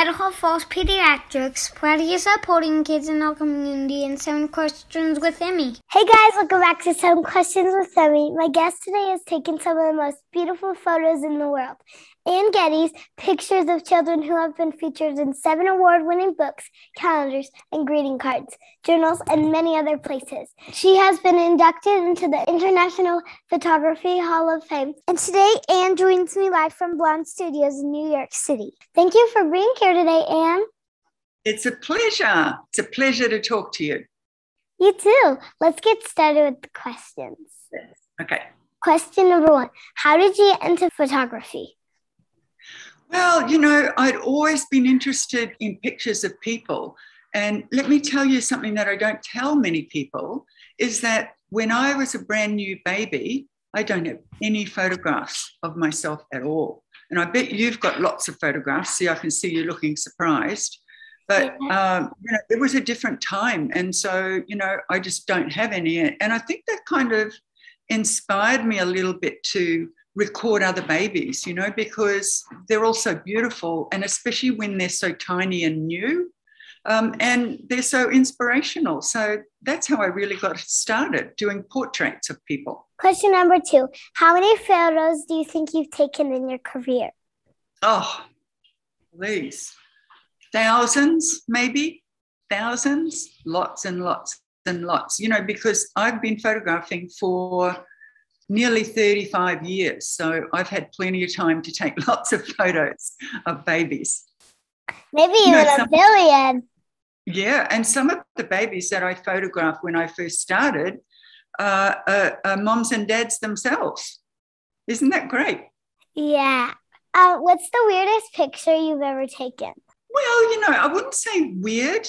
Idaho Falls Pediatrics, proudly supporting kids in our community, and 7 questions with Emmy. Hey guys, welcome back to 7 Questions with Emmy. My guest today has taken some of the most beautiful photos in the world. Anne Geddes, pictures of children who have been featured in 7 award-winning books, calendars, and greeting cards, journals, and many other places. She has been inducted into the International Photography Hall of Fame. And today, Anne joins me live from Blonde Studios in New York City. Thank you for being here today, Anne. It's a pleasure. It's a pleasure to talk to you. You too. Let's get started with the questions. Okay. Question number 1. How did you get into photography? Well, I'd always been interested in pictures of people. And let me tell you something that I don't tell many people, is that when I was a brand new baby, I don't have any photographs of myself at all. And I bet you've got lots of photographs. See, I can see you looking surprised. But, it was a different time. And so, I just don't have any. And I think that kind of inspired me a little bit to record other babies, because they're all so beautiful, and especially when they're so tiny and new, and they're so inspirational. So that's how I really got started, doing portraits of people. Question number 2. How many photos do you think you've taken in your career? Oh, please. Thousands, maybe. Thousands, lots and lots and lots, because I've been photographing for nearly 35 years. So I've had plenty of time to take lots of photos of babies. Maybe even a billion. Yeah, and some of the babies that I photographed when I first started are moms and dads themselves. Isn't that great? Yeah. What's the weirdest picture you've ever taken? Well, I wouldn't say weird.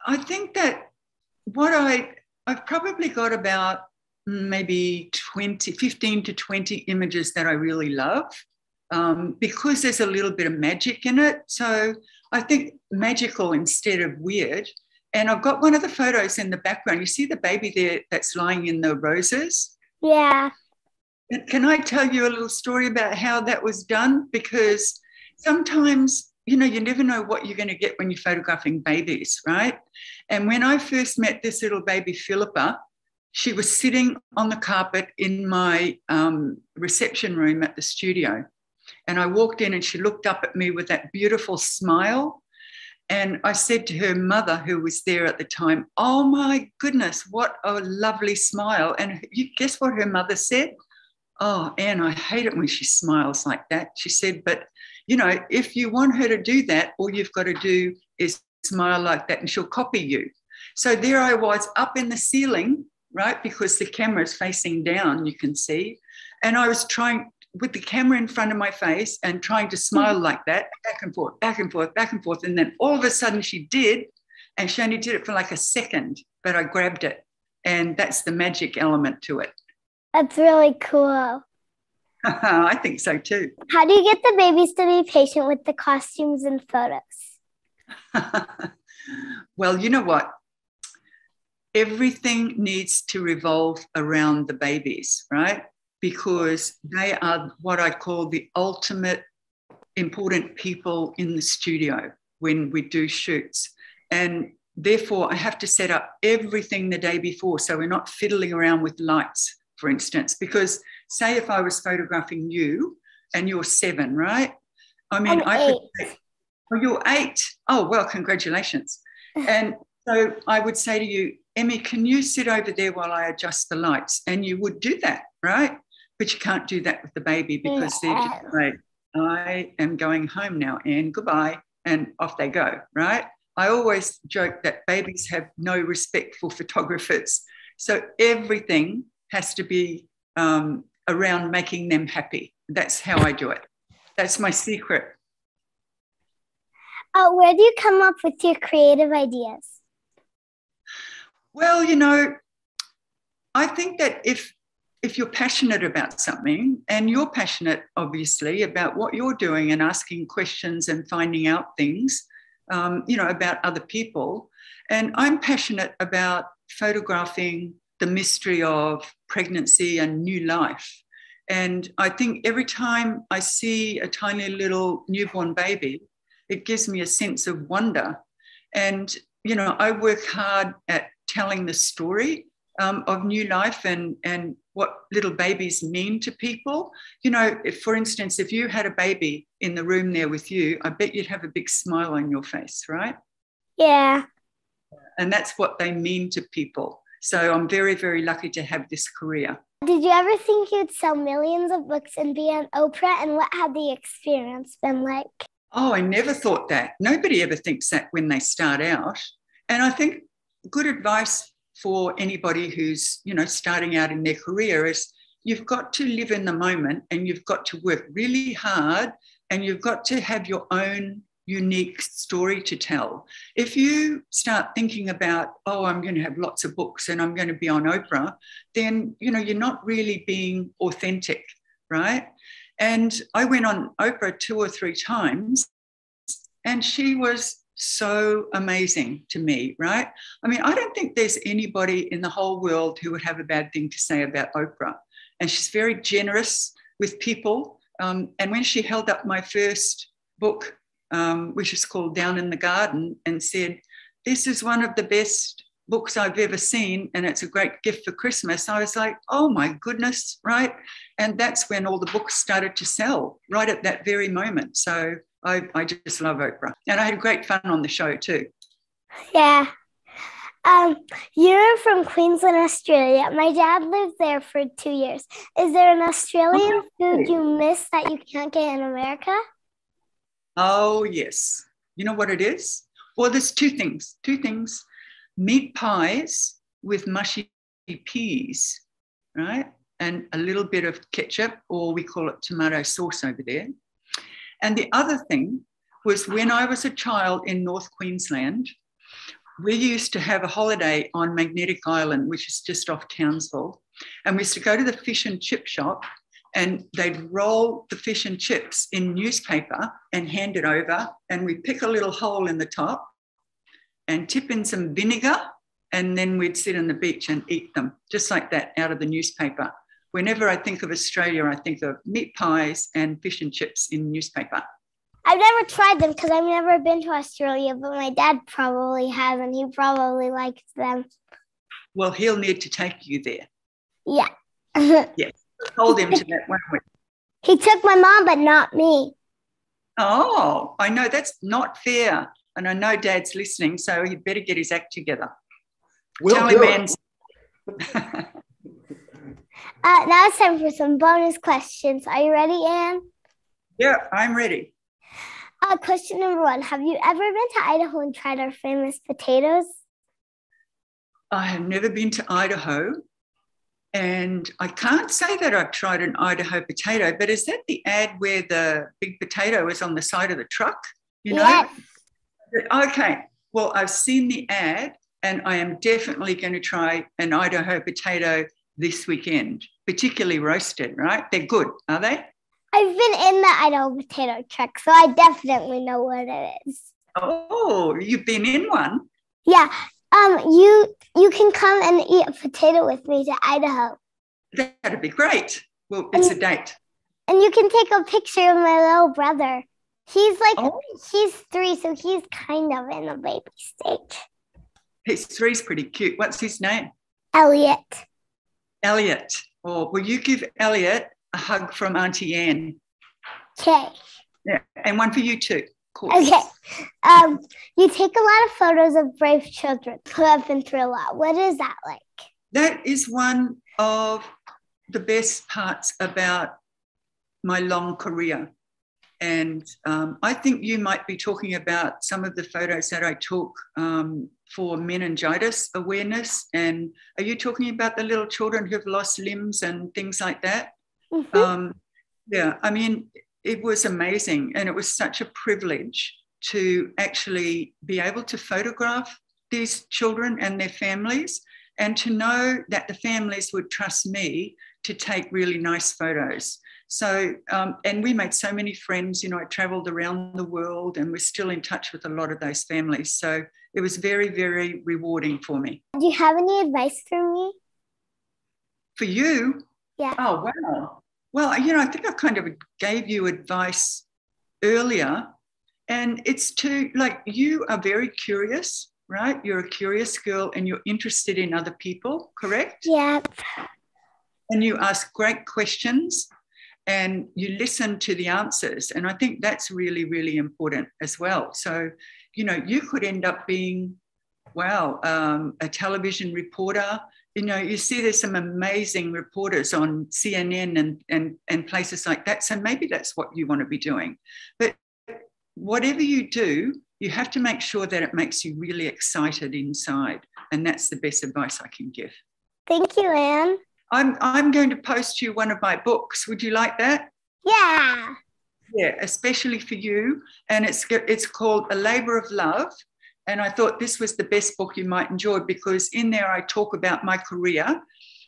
I think that I've probably got about maybe 15 to 20 images that I really love, because there's a little bit of magic in it. So I think magical instead of weird. And I've got one of the photos in the background. You see the baby there that's lying in the roses? Yeah. Can I tell you a little story about how that was done? Because sometimes, you never know what you're going to get when you're photographing babies, right? And when I first met this little baby, Philippa, she was sitting on the carpet in my reception room at the studio. And I walked in and she looked up at me with that beautiful smile. And I said to her mother, who was there at the time, "Oh my goodness, what a lovely smile." And you guess what her mother said? "Oh, Anne, I hate it when she smiles like that." She said, "But, if you want her to do that, all you've got to do is smile like that and she'll copy you." So there I was up in the ceiling, right? Because the camera is facing down, you can see. And I was trying with the camera in front of my face and trying to smile like that, back and forth, back and forth, back and forth. And then all of a sudden she did, and she only did it for like a second, but I grabbed it. And that's the magic element to it. That's really cool. I think so too. How do you get the babies to be patient with the costumes and photos? Well, you know what? Everything needs to revolve around the babies, right? Because they are what I call the ultimate important people in the studio when we do shoots. And therefore, I have to set up everything the day before, so we're not fiddling around with lights, for instance. Because say if I was photographing you and you're 7, right? I mean, I'm 8. could say, "Oh, you're 8. Oh, well, congratulations." And so I would say to you, "Emmy, can you sit over there while I adjust the lights?" And you would do that, right? But you can't do that with the baby, because they're just like, "I am going home now, Anne, goodbye." And off they go, right? I always joke that babies have no respect for photographers. So everything has to be around making them happy. That's how I do it. That's my secret. Where do you come up with your creative ideas? Well, I think that if you're passionate about something, and you're passionate, obviously, about what you're doing and asking questions and finding out things, about other people. And I'm passionate about photographing the mystery of pregnancy and new life. And I think every time I see a tiny little newborn baby, It gives me a sense of wonder. And, you know, I work hard at telling the story of new life and what little babies mean to people. You know, if, for instance, if you had a baby in the room there with you, I bet you'd have a big smile on your face, right? Yeah. And that's what they mean to people. So I'm very, very lucky to have this career. Did you ever think you'd sell millions of books and be on Oprah? And what had the experience been like? Oh, I never thought that. Nobody ever thinks that when they start out. And I think good advice for anybody who's, you know, starting out in their career is you've got to live in the moment and you've got to work really hard and you've got to have your own unique story to tell. If you start thinking about, oh, I'm going to have lots of books and I'm going to be on Oprah, then, you know, you're not really being authentic, right? And I went on Oprah 2 or 3 times and she was so amazing to me, right? I mean, I don't think there's anybody in the whole world who would have a bad thing to say about Oprah. And she's very generous with people. And when she held up my first book, which is called Down in the Garden, and said, this is one of the best books I've ever seen, and it's a great gift for Christmas, I was like, oh my goodness, right? And that's when all the books started to sell, right at that very moment. So I just love Oprah. And I had great fun on the show too. Yeah. You're from Queensland, Australia. My dad lived there for 2 years. Is there an Australian food you miss that you can't get in America? Oh, yes. You know what it is? Well, there's two things. Meat pies with mushy peas, right? And a little bit of ketchup, or we call it tomato sauce over there. And the other thing was when I was a child in North Queensland, we used to have a holiday on Magnetic Island, which is just off Townsville. And we used to go to the fish and chip shop and they'd roll the fish and chips in newspaper and hand it over. And we'd pick a little hole in the top and tip in some vinegar. And then we'd sit on the beach and eat them just like that out of the newspaper. Whenever I think of Australia, I think of meat pies and fish and chips in newspaper. I've never tried them because I've never been to Australia, but my dad probably has, and he probably likes them. Well, he'll need to take you there. Yeah. Yes, told him to that one week. He took my mom, but not me. Oh, I know that's not fair. And I know Dad's listening, so he'd better get his act together. We'll do it. Now it's time for some bonus questions. Are you ready, Anne? Yeah, I'm ready. Question number 1. Have you ever been to Idaho and tried our famous potatoes? I have never been to Idaho, and I can't say that I've tried an Idaho potato, but is that the ad where the big potato is on the side of the truck? You know? Yes. Okay, well, I've seen the ad, and I am definitely going to try an Idaho potato this weekend, particularly roasted, right? They're good, are they? I've been in the Idaho potato truck, so I definitely know what it is. Oh, you've been in one? Yeah. You can come and eat a potato with me to Idaho. That'd be great. Well, it's a date. And you can take a picture of my little brother. He's 3, so he's kind of in the baby stage. His 3's pretty cute. What's his name? Elliot. Elliot. Oh, will you give Elliot a hug from Auntie Anne? Okay. Yeah, and one for you too. Cool. Okay. You take a lot of photos of brave children who have been through a lot. What is that like? That is one of the best parts about my long career. And I think you might be talking about some of the photos that I took for meningitis awareness. And are you talking about the little children who've lost limbs and things like that? Mm-hmm. Yeah, I mean, it was amazing. And it was such a privilege to actually be able to photograph these children and their families, and to know that the families would trust me to take really nice photos. So, and we made so many friends, you know, I traveled around the world and we're still in touch with a lot of those families. So it was very, very rewarding for me. Do you have any advice for me? For you? Yeah. Oh, wow. Well, you know, I think I kind of gave you advice earlier. And it's you are very curious, right? You're a curious girl and you're interested in other people, correct? Yep. And you ask great questions and you listen to the answers. And I think that's really, really important as well. So, you could end up being, a television reporter. You see there's some amazing reporters on CNN and places like that. So maybe that's what you want to be doing. But whatever you do, you have to make sure that it makes you really excited inside. And that's the best advice I can give. Thank you, Anne. I'm going to post you one of my books. Would you like that? Yeah. Yeah, especially for you. And it's called A Labor of Love. And I thought this was the best book you might enjoy because in there I talk about my career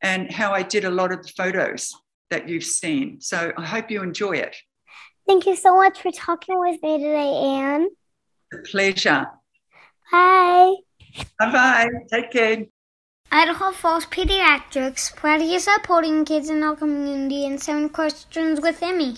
and how I did a lot of the photos that you've seen. So I hope you enjoy it. Thank you so much for talking with me today, Anne. A pleasure. Bye. Bye-bye. Take care. Idaho Falls Pediatrics, proudly supporting kids in our community, and 7 questions with Emmy.